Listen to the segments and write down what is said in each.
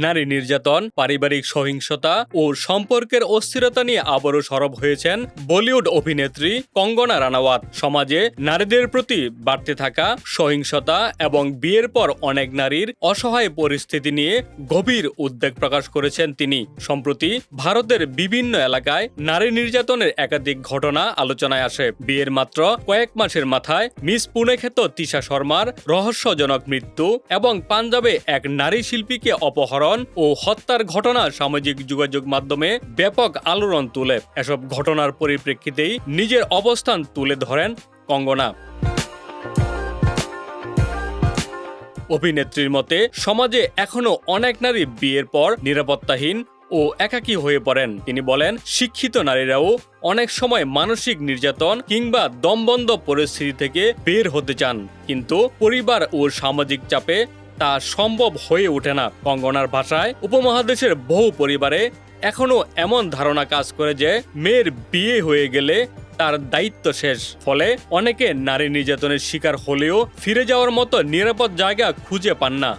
নারী নির্যাতন, পারিবারিক সহিংসতা ও সম্পর্কের অস্থিরতা নিয়ে আবারও সরব হয়েছেন বলিউড অভিনেত্রী কঙ্গনা রানাওয়াত। সমাজে নারীদের প্রতি বাড়তে থাকা সহিংসতা এবং বিয়ের পর অনেক নারীর অসহায় পরিস্থিতি নিয়ে গভীর উদ্বেগ প্রকাশ করেছেন তিনি। সম্প্রতি ভারতের বিভিন্ন এলাকায় নারী নির্যাতনের একাধিক ঘটনা আলোচনায় আসে। বিয়ের মাত্র কয়েক মাসের মাথায় মিস পুনে খ্যাত তিশা শর্মার রহস্যজনক মৃত্যু এবং পাঞ্জাবে এক নারী শিল্পীকে অপহরণ ও হত্যার ঘটনা সামাজিক যোগাযোগ মাধ্যমে ব্যাপক আলোড়ন তুলে। এসব ঘটনার পরিপ্রেক্ষিতেই নিজের অবস্থান তুলে ধরেন কঙ্গনা। অভিনেত্রীর মতে, সমাজে এখনো অনেক নারী বিয়ের পর নিরাপত্তাহীন ও একাকী হয়ে পড়েন। তিনি বলেন, শিক্ষিত নারীরাও অনেক সময় মানসিক নির্যাতন কিংবা দমবন্ধ পরিস্থিতি থেকে বের হতে চান, কিন্তু পরিবার ও সামাজিক চাপে তা সম্ভব হয়ে ওঠে না। কঙ্গনার ভাষায়, উপমহাদেশের বহু পরিবারে এখনো এমন ধারণা কাজ করে যে মেয়ের বিয়ে হয়ে গেলে তার দায়িত্ব শেষ। ফলে অনেকে নারী নির্যাতনের শিকার হলেও ফিরে যাওয়ার মতো নিরাপদ জায়গা খুঁজে পান না।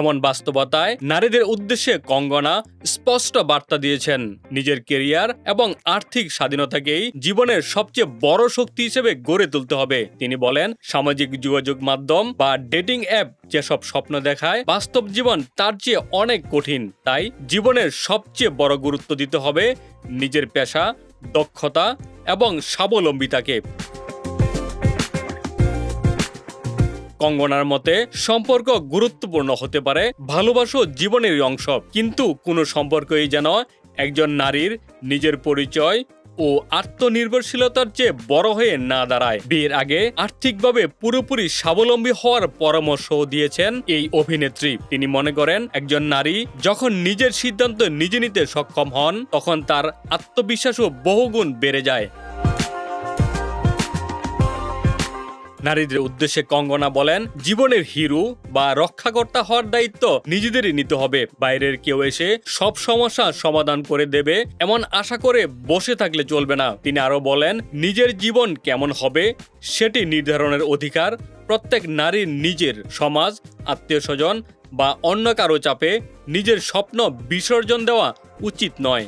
এমন বাস্তবতায় নারীদের উদ্দেশ্যে কঙ্গনা স্পষ্ট বার্তা দিয়েছেন, নিজের কেরিয়ার এবং আর্থিক স্বাধীনতাকেই জীবনের সবচেয়ে বড় শক্তি হিসেবে গড়ে তুলতে হবে। তিনি বলেন, সামাজিক যোগাযোগ মাধ্যম বা ডেটিং অ্যাপ যেসব স্বপ্ন দেখায়, বাস্তব জীবন তার চেয়ে অনেক কঠিন। তাই জীবনের সবচেয়ে বড় গুরুত্ব দিতে হবে নিজের পেশা, দক্ষতা এবং স্বাবলম্বিতাকে। কঙ্গনার মতে, সম্পর্ক গুরুত্বপূর্ণ হতে পারে, ভালোবাসা জীবনেরই অংশ, কিন্তু কোনো সম্পর্কই যেন একজন নারীর নিজের পরিচয় ও আত্মনির্ভরশীলতার চেয়ে বড় হয়ে না দাঁড়ায়। বিয়ের আগে আর্থিকভাবে পুরোপুরি স্বাবলম্বী হওয়ার পরামর্শ দিয়েছেন এই অভিনেত্রী। তিনি মনে করেন, একজন নারী যখন নিজের সিদ্ধান্ত নিজে নিতে সক্ষম হন, তখন তার আত্মবিশ্বাসও বহুগুণ বেড়ে যায়। নারীদের উদ্দেশ্যে কঙ্গনা বলেন, জীবনের হিরো বা রক্ষাকর্তা হওয়ার দায়িত্ব নিজেদেরই নিতে হবে। বাইরের কেউ এসে সব সমস্যা সমাধান করে দেবে এমন আশা করে বসে থাকলে চলবে না। তিনি আরো বলেন, নিজের জীবন কেমন হবে সেটি নির্ধারণের অধিকার প্রত্যেক নারীর নিজের। সমাজ, আত্মীয় স্বজন বা অন্য কারো চাপে নিজের স্বপ্ন বিসর্জন দেওয়া উচিত নয়।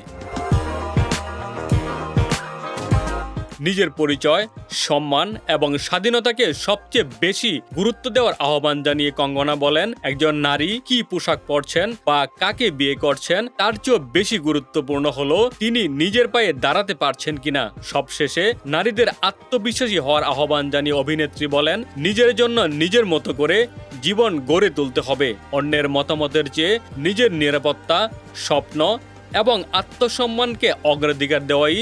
নিজের পরিচয়, সম্মান এবং স্বাধীনতাকে সবচেয়ে বেশি গুরুত্ব দেওয়ার আহ্বান জানিয়ে কঙ্গনা বলেন, একজন নারী কি পোশাক পরছেন বা কাকে বিয়ে করছেন তার চেয়েও বেশি গুরুত্বপূর্ণ হলো তিনি নিজের পায়ে দাঁড়াতে পারছেন কিনা। সবশেষে নারীদের আত্মবিশ্বাসী হওয়ার আহ্বান জানিয়ে অভিনেত্রী বলেন, নিজের জন্য নিজের মতো করে জীবন গড়ে তুলতে হবে। অন্যের মতামতের চেয়ে নিজের নিরাপত্তা, স্বপ্ন এবং আত্মসম্মানকে অগ্রাধিকার দেওয়াই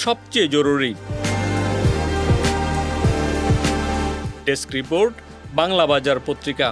সবচেয়ে জরুরি। ডেস্ক রিপোর্ট, বাংলা বাজার পত্রিকা।